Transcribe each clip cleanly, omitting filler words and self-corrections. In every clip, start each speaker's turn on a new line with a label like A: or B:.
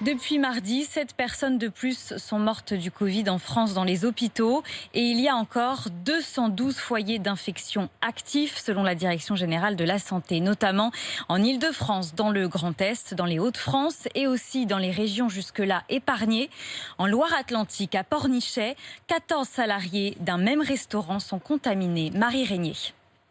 A: Depuis mardi, 7 personnes de plus sont mortes du Covid en France dans les hôpitaux et il y a encore 212 foyers d'infection actifs selon la Direction générale de la santé, notamment en Île-de-France, dans le Grand Est, dans les Hauts-de-France et aussi dans les régions jusque-là épargnées. En Loire-Atlantique, à Pornichet, 14 salariés d'un même restaurant sont contaminés. Marie Régnier.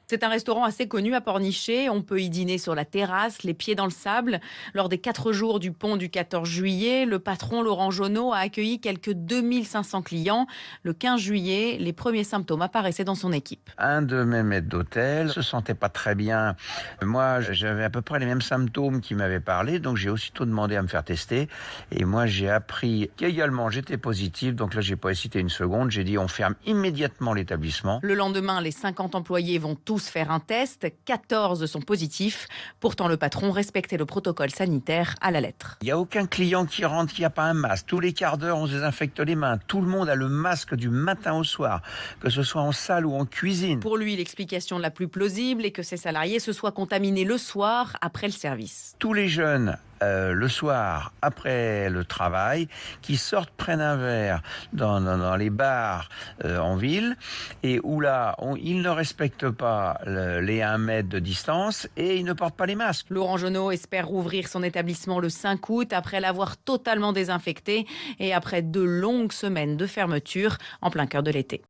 B: C'est un restaurant assez connu à Pornichet. On peut y dîner sur la terrasse, les pieds dans le sable. Lors des 4 jours du pont du 14 juillet, le patron Laurent Jonot a accueilli quelques 2500 clients. Le 15 juillet, les premiers symptômes apparaissaient dans son équipe.
C: Un de mes maîtres d'hôtel se sentait pas très bien. Moi, j'avais à peu près les mêmes symptômes qu'il m'avait parlé, donc j'ai aussitôt demandé à me faire tester. Et moi, j'ai appris qu'également j'étais positif, donc là, j'ai pas hésité une seconde. J'ai dit, on ferme immédiatement l'établissement.
B: Le lendemain, les 50 employés vont tous faire un test. 14 sont positifs. Pourtant, le patron respectait le protocole sanitaire à la lettre.
C: Il n'y a aucun client qui rentre qui n'a pas un masque. Tous les quarts d'heure, on se désinfecte les mains. Tout le monde a le masque du matin au soir, que ce soit en salle ou en cuisine.
B: Pour lui, l'explication la plus plausible est que ses salariés se soient contaminés le soir après le service.
C: Tous les jeunes, le soir, après le travail, qui sortent, prennent un verre dans les bars en ville, et où là, ils ne respectent pas les 1 mètre de distance et ils ne portent pas les masques.
B: Laurent Jonot espère rouvrir son établissement le 5 août après l'avoir totalement désinfecté et après 2 longues semaines de fermeture en plein cœur de l'été.